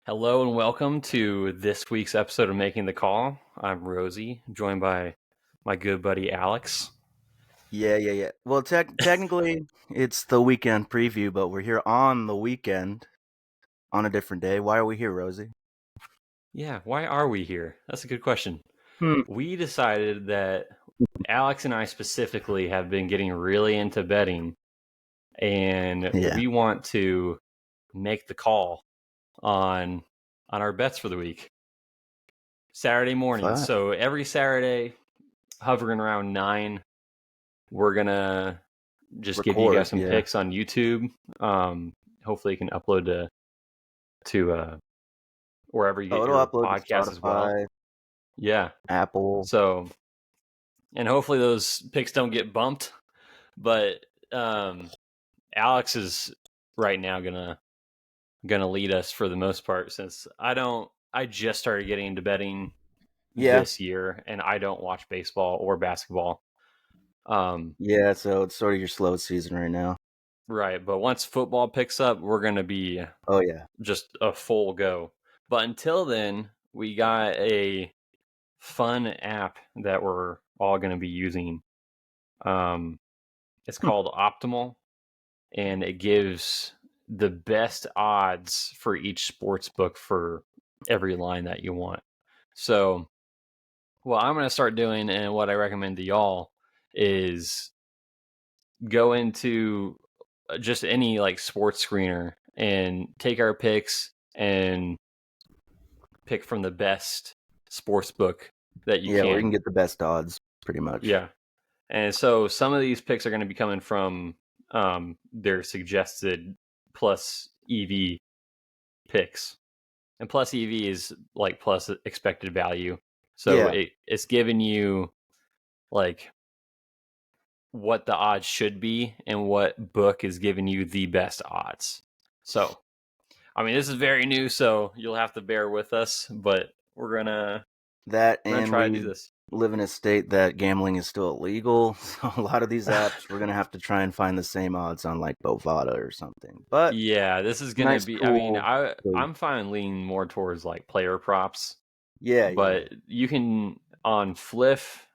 Hello and welcome to this week's episode of Making the Call. I'm Rosie, joined by my good buddy Alex. Yeah. Well, technically, it's the weekend preview, but we're here on the weekend on a different day. Why are we here, Rosie? Yeah, why are we here? That's a good question. Hmm. We decided that Alex and I specifically have been getting really into betting, and Yeah. we want to make the call on our bets for the week. Saturday morning. Fine. So every Saturday, hovering around 9, we're gonna just give you guys Record. some Yeah. picks on YouTube. Hopefully, you can upload to wherever you Oh, get it'll your upload to podcasts as well. Spotify, Yeah. Apple. So, and hopefully those picks don't get bumped. But Alex is right now gonna lead us for the most part, since I just started getting into betting Yeah. this year, and I don't watch baseball or basketball. Yeah. So it's sort of your slow season right now. Right. But once football picks up, we're gonna be Oh yeah. just a full go. But until then, we got a fun app that we're all going to be using. It's Hmm. called Optimal, and it gives the best odds for each sports book for every line that you want. So, what I'm going to start doing, and what I recommend to y'all, is go into just any like sports screener and take our picks and pick from the best sports book that you Yeah, where you can can. get the best odds, pretty much. Yeah. And so some of these picks are going to be coming from their suggested plus EV picks. And plus EV is like plus expected value. So Yeah. it's giving you like what the odds should be and what book is giving you the best odds. So, I mean, this is very new, so you'll have to bear with us, but That we're gonna and try to do we this. live in a state that gambling is still illegal. So a lot of these apps, we're gonna have to try and find the same odds on like Bovada or something. But Yeah, this is gonna nice be. I mean, tool. So, I'm fine leaning more towards like player props, yeah. but you can on Fliff.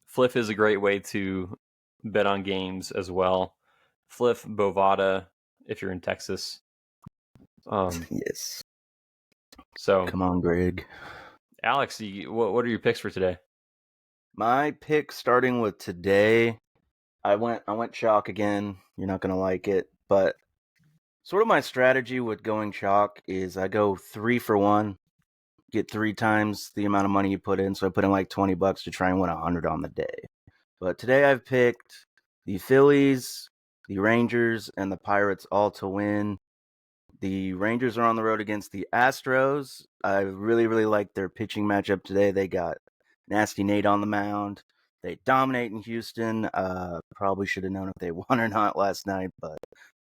Fliff is a great way to bet on games as well. Fliff, Bovada, if you're in Texas. Yes. So Come on, Greg. Alex, what are your picks for today? My pick starting with today, I went chalk again. You're not gonna like it, but sort of my strategy with going chalk is I go 3 for 1, get 3 times the amount of money you put in. So I put in like $20 to try and win 100 on the day. But today I've picked the Phillies, the Rangers, and the Pirates all to win. The Rangers are on the road against the Astros. I really like their pitching matchup today. They got Nasty Nate on the mound. They dominate in Houston. Probably should have known if they won or not last night, but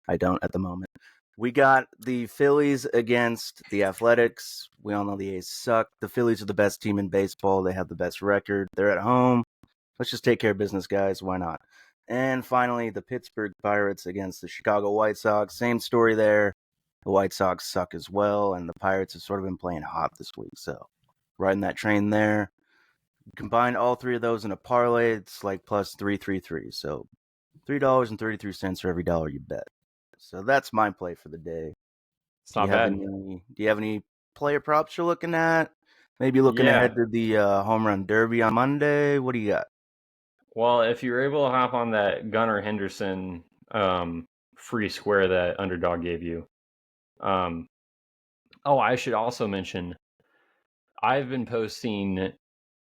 I don't at the moment. We got the Phillies against the Athletics. We all know the A's suck. The Phillies are the best team in baseball. They have the best record. They're at home. Let's just take care of business, guys. Why not? And finally, the Pittsburgh Pirates against the Chicago White Sox. Same story there. The White Sox suck as well, and the Pirates have sort of been playing hot this week. So, riding that train there. Combine all three of those in a parlay, it's like plus 333. So, $3.33 for every dollar you bet. So that's my play for the day. It's Do you not have bad. any player props you're looking at? Maybe looking ahead Yeah. to the home run derby on Monday. What do you got? Well, if you're able to hop on that Gunnar Henderson free square that Underdog gave you. Um, oh, I should also mention I've been posting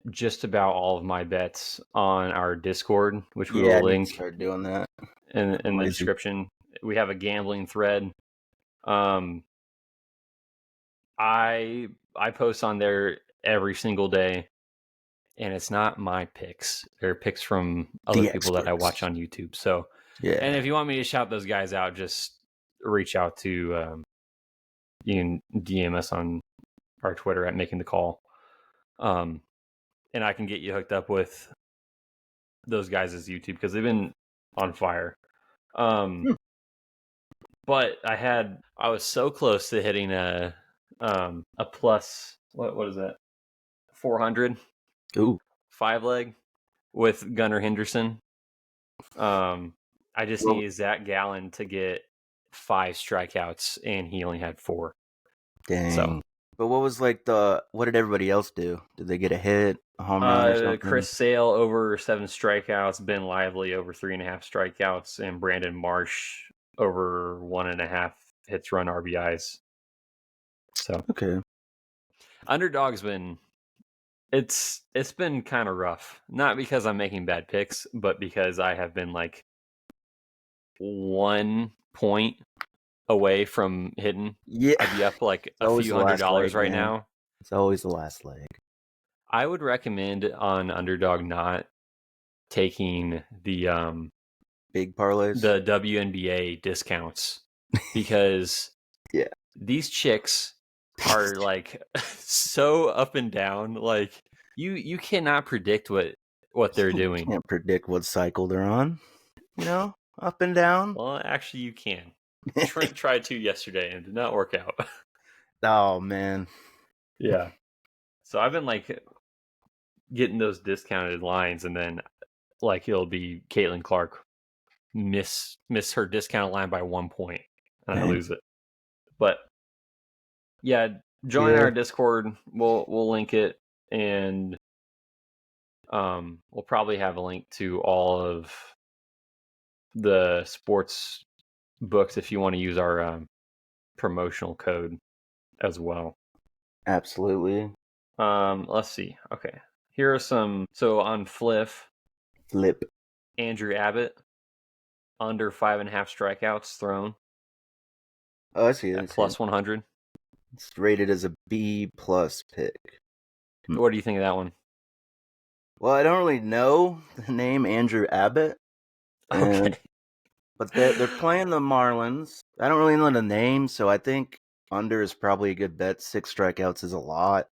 just about all of my bets on our Discord, which we Yeah, I will need to link start doing that. in I'm the lazy. description. We have a gambling thread. Um, I post on there every single day, and it's not my picks. They're picks from other The people that I watch experts. on YouTube. So, and Yeah. if you want me to shout those guys out, just reach out to you can DM us on our Twitter at Making the Call, and I can get you hooked up with those guys' YouTube because they've been on fire. Um, Hmm. But I was so close to hitting a plus. What is that? 400 Ooh, 5-leg with Gunnar Henderson. I just well, needed Zach Gallen to get 5 strikeouts, and he only had 4. dang. So, But what was like what did everybody else do? Did they get a hit, a home run or something? Chris Sale over 7 strikeouts, Ben Lively over 3.5 strikeouts, and Brandon Marsh over 1.5 hits, run, RBIs. So, Okay. underdog's been it's been kind of rough. Not because I'm making bad picks, but because I have been like 1 point away from hitting. Yeah. I'd be up like It's a always few the last $100 leg, right man. now. It's always the last leg. I would recommend on underdog not taking the Big parlays. the WNBA discounts because Yeah. these chicks are like so up and down. Like you cannot predict what they're doing. Can't predict what cycle they're on. You know, up and down. Well, actually, you can. Trent tried to yesterday and did not work out. Oh man. Yeah. So I've been like getting those discounted lines, and then like it'll be Caitlin Clark miss her discounted line by 1 point, and I Dang. lose it. But yeah, join our Discord. We'll link it, and we'll probably have a link to all of the sports books if you want to use our promotional code as well. Absolutely. Let's see. Okay, here are some. So on Fliff, Flip. Andrew Abbott under 5.5 strikeouts thrown Oh, I see it. at plus 100. It's rated as a B plus pick. What do you think of that one? Well, I don't really know the name Andrew Abbott, Okay. but they're playing the Marlins. I don't really know the name, so I think under is probably a good bet. 6 strikeouts is a lot.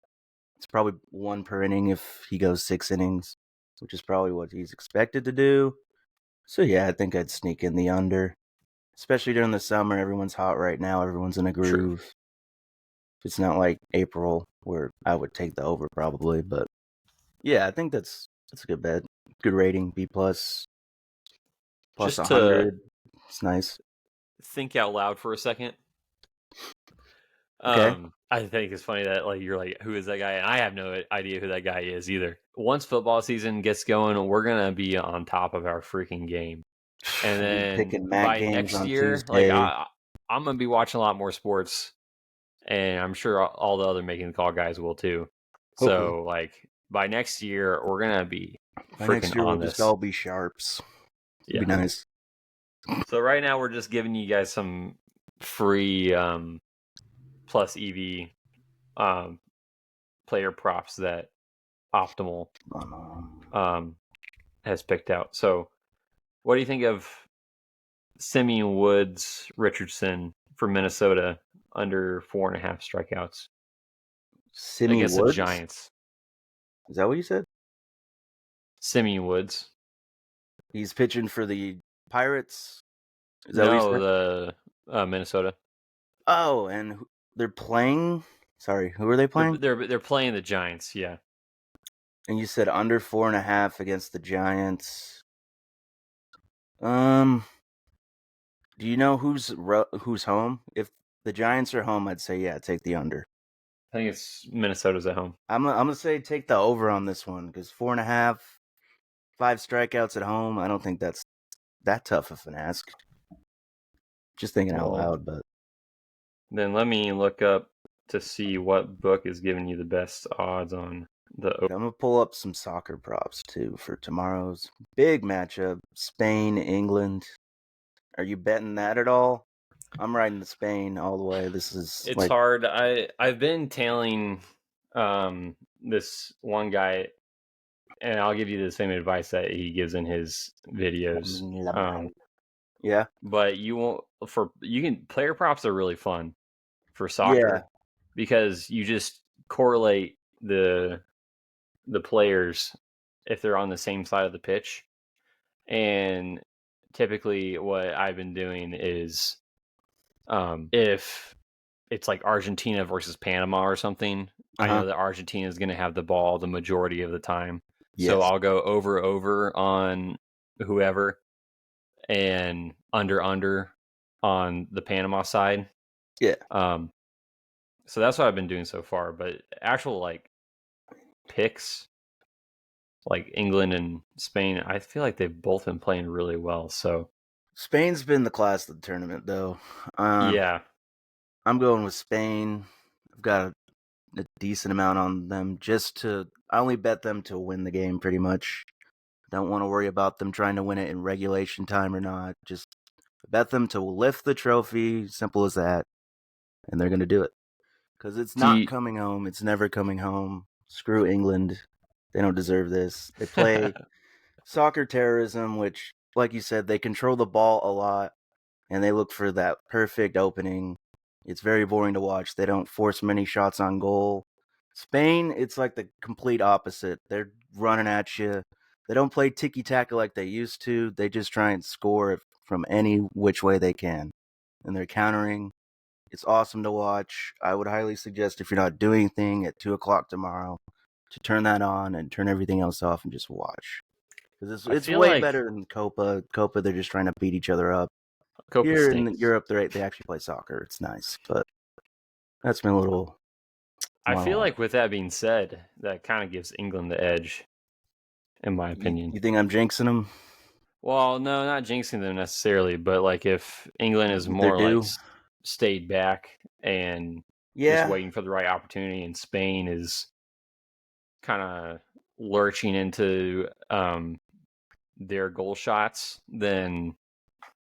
It's probably 1 per inning if he goes 6 innings, which is probably what he's expected to do. So yeah, I think I'd sneak in the under, especially during the summer. Everyone's hot right now. Everyone's in a True. groove. It's not like April where I would take the over probably, but yeah, I think that's a good bet. Good rating, B plus Just 100. It's nice. think out loud for a second. Okay. I think it's funny that like you're like, who is that guy? And I have no idea who that guy is either. Once football season gets going, we're gonna be on top of our freaking game. And I'll be then picking Mac by games next on year, like Tuesday. I'm gonna be watching a lot more sports, and I'm sure all the other making the call guys will too. Hopefully. So like by next year, we're gonna be By freaking next year, on we'll just this. all be sharps. It'll Yeah. be nice. So right now we're just giving you guys some free plus EV player props that Optimal has picked out. So what do you think of Simeon Woods Richardson for Minnesota under 4.5 strikeouts Simi against the Woods? Giants? Is that what you said? Simeon Woods. He's pitching for the Pirates? Is that what you said? The Minnesota. Oh, and they're playing. Sorry, who are they playing? They're playing the Giants. Yeah. And you said under 4.5 against the Giants. Do you know who's home? If the Giants are home, I'd say yeah, take the under. I think it's Minnesota's at home. I'm gonna say take the over on this one because 4.5, 5 strikeouts at home. I don't think that's that tough of an ask. Just thinking out loud, but then let me look up to see what book is giving you the best odds on the over. I'm gonna pull up some soccer props too for tomorrow's big matchup: Spain, England. Are you betting that at all? I'm riding the Spain all the way. It's hard. I've been tailing this one guy, and I'll give you the same advice that he gives in his videos. Yeah. But player props are really fun for soccer because you just correlate the players if they're on the same side of the pitch. And typically what I've been doing is If it's like Argentina versus Panama or something, I know that Argentina is going to have the ball the majority of the time. So Yes. I'll go over on whoever and under on the Panama side. Yeah. So that's what I've been doing so far. But actual like picks, like England and Spain, I feel like they've both been playing really well. So Spain's been the class of the tournament, though. yeah, I'm going with Spain. I've got a decent amount on them I only bet them to win the game pretty much. Don't want to worry about them trying to win it in regulation time or not. Just bet them to lift the trophy. Simple as that. And they're going to do it. Because it's do not you, coming home. It's never coming home. Screw England. They don't deserve this. They play soccer terrorism, which, like you said, they control the ball a lot. And they look for that perfect opening. It's very boring to watch. They don't force many shots on goal. Spain, it's like the complete opposite. They're running at you. They don't play tiki taka like they used to. They just try and score from any which way they can. And they're countering. It's awesome to watch. I would highly suggest, if you're not doing anything at 2 o'clock tomorrow, to turn that on and turn everything else off and just watch. Because I it's feel way like better than Copa. Copa, they're just trying to beat each other up. Copa Here in stinks. Europe, they actually play soccer. It's nice, but that's been a little I feel monologue. like with that being said, that kind of gives England the edge, in my opinion. You think I'm jinxing them? Well, no, not jinxing them necessarily, but like if England is They're more like due. stayed back and just Yeah, waiting for the right opportunity, and Spain is kind of lurching into their goal shots, then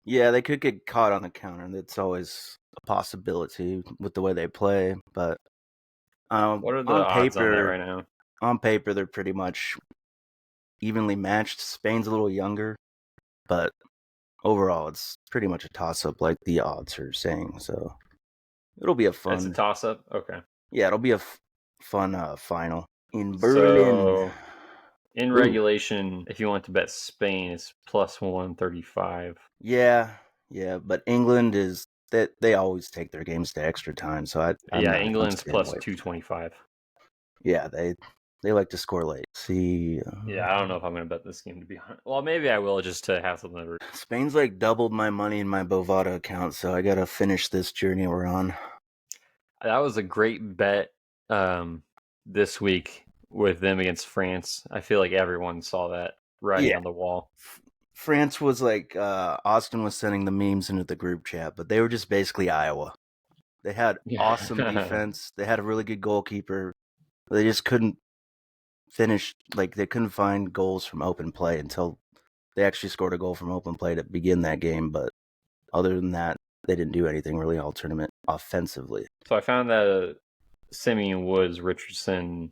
yeah, they could get caught on the counter. That's always a possibility with the way they play. But what are the on odds on that paper, right now? they're pretty much evenly matched. Spain's a little younger, but overall, it's pretty much a toss-up, like the odds are saying. So it'll be a That's a fun, toss up. Okay. yeah, it'll be a fun final in Berlin. So in Ooh, regulation, if you want to bet Spain, it's plus 135. yeah, yeah, but England is that they always take their games to extra time, so Yeah, I'm England's staying plus away from that. 225. Yeah, they like to score late. See, Yeah, I don't know if I'm going to bet this game to be honest. Well, maybe I will just to have something to. Spain's like doubled my money in my Bovada account, so I gotta finish this journey we're on. That was a great bet this week with them against France. I feel like everyone saw that writing Yeah, on the wall. France was like Austin was sending the memes into the group chat, but they were just basically Iowa. They had awesome Yeah. defense. They had a really good goalkeeper. They just couldn't finish. Like they couldn't find goals from open play until they actually scored a goal from open play to begin that game. But other than that, they didn't do anything really all tournament offensively. So I found that Simeon Woods Richardson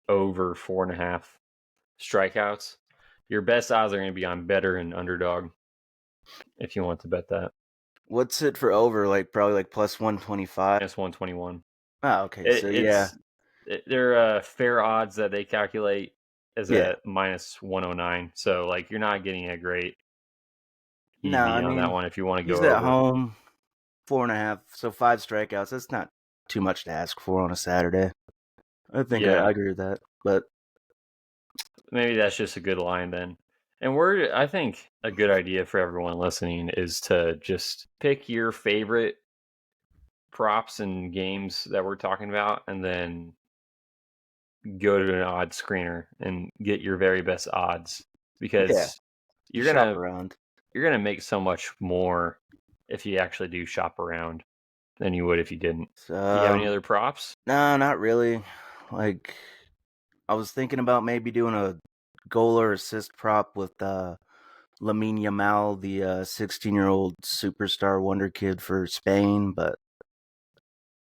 over 4.5 strikeouts. Your best odds are going to be on better and underdog if you want to bet that. What's it for over? Like probably like plus 125. Minus 121. Ah, okay. So yeah, They're fair odds that they calculate as yeah. a minus 109. So like you're not getting a great No, I EV on that mean one if you want to he's go at over. home, 4.5. So 5 strikeouts. That's not too much to ask for on a Saturday. I think I Yeah, agree with that. But maybe that's just a good line then. And I think a good idea for everyone listening is to just pick your favorite props and games that we're talking about and then go to an odds screener and get your very best odds yeah, because you're just shop gonna around. you're gonna make so much more if you actually do shop around than you would if you didn't. Do you have any So, other props? no, not really. Like I was thinking about maybe doing a goal or assist prop with Lamine Yamal, the 16-year-old superstar wonder kid for Spain, but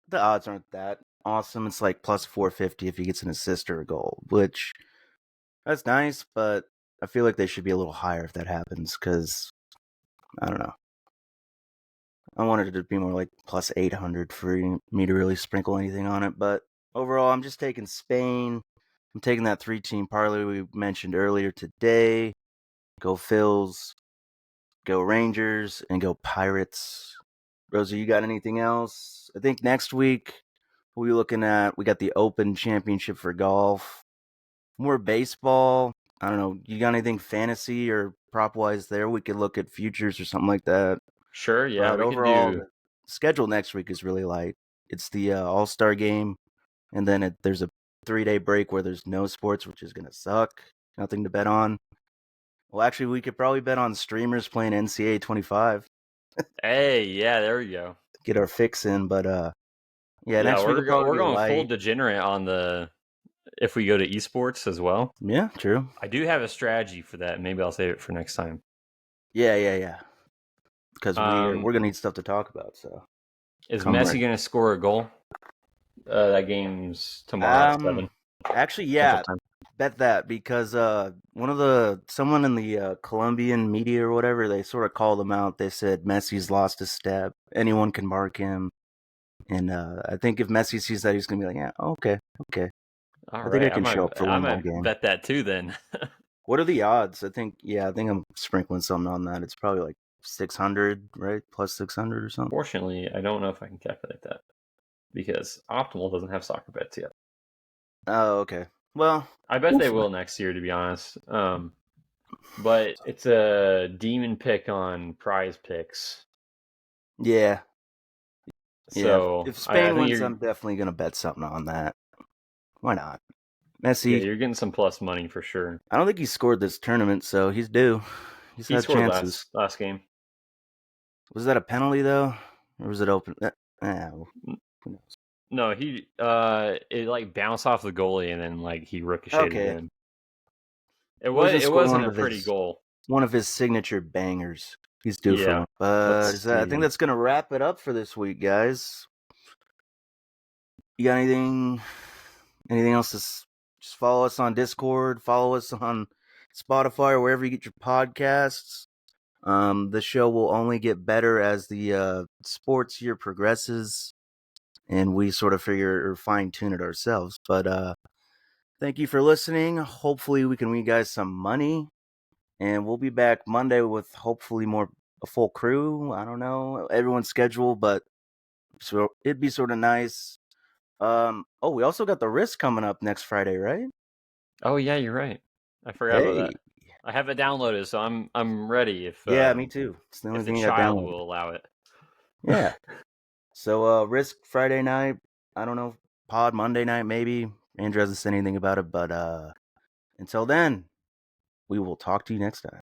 the odds aren't that awesome. It's like plus 450 if he gets an assist or a goal, which that's nice, but I feel like they should be a little higher if that happens because I don't know. I wanted it to be more like plus 800 for me to really sprinkle anything on it, but overall, I'm just taking Spain. I'm taking that 3-team parlay we mentioned earlier today. Go Phils, go Rangers, and go Pirates. Rosie, you got anything else? I think next week we're looking at, we got the Open Championship for golf, more baseball. I don't know. You got anything fantasy or prop wise there? We could look at futures or something like that. Sure, yeah, But we could overall, do. the schedule next week is really light. It's the All-Star game, and then there's a 3-day break where there's no sports, which is gonna suck. Nothing to bet on. Well, actually, we could probably bet on streamers playing NCAA 25 Hey, yeah, there we go. to get our fix in. But yeah, Yeah, next week will probably we're be going full light. degenerate on the if we go to esports as well. Yeah, true. I do have a strategy for that. Maybe I'll save it for next time. Yeah. Because we're Um, gonna need stuff to talk about. So is come Messi ready. going to score a goal? That game's tomorrow at 7 Actually, Central yeah, Time. bet that because someone in the Colombian media or whatever, they sort of called him out. They said Messi's lost a step. Anyone can mark him. And I think if Messi sees that, he's gonna be like, yeah, okay. All I think I right, can show up for I one more might game. bet that too then. What are the odds? I think I'm sprinkling something on that. It's probably like 600, right? Plus 600 or something. Fortunately, I don't know if I can calculate that because Optimal doesn't have soccer bets yet. Oh, okay. Well, I bet they will next year, to be honest. But it's a demon pick on PrizePicks. yeah. So If I Spain think wins, you're I'm definitely gonna bet something on that. Why not? yeah, Messi, you're getting some plus money for sure. I don't think he scored this tournament, so he's due. He's He had scored chances. last game. Was that a penalty though, or was it open? Who knows? No, he it like bounced off the goalie and then like he ricocheted Okay, in. wasn't It scoring wasn't a pretty goal. one of his signature bangers. He's due for Yeah. one. But Let's see I think here. that's gonna wrap it up for this week, guys. You got anything? Anything else? Just follow us on Discord. Follow us on Spotify or wherever you get your podcasts. The show will only get better as the sports year progresses, and we sort of figure or fine tune it ourselves. But thank you for listening. Hopefully, we can win you guys some money, and we'll be back Monday with hopefully a full crew. I don't know everyone's schedule, but so it'd be sort of nice. Oh, we also got the risk coming up next Friday, right? Oh yeah, you're right. I forgot about Hey, that. I have it downloaded, so I'm ready yeah, me too. It's the only if the thing I got child downloaded. will allow it. Yeah. So risk Friday night. I don't know. Pod Monday night maybe. Andrew hasn't said anything about it, but until then, we will talk to you next time.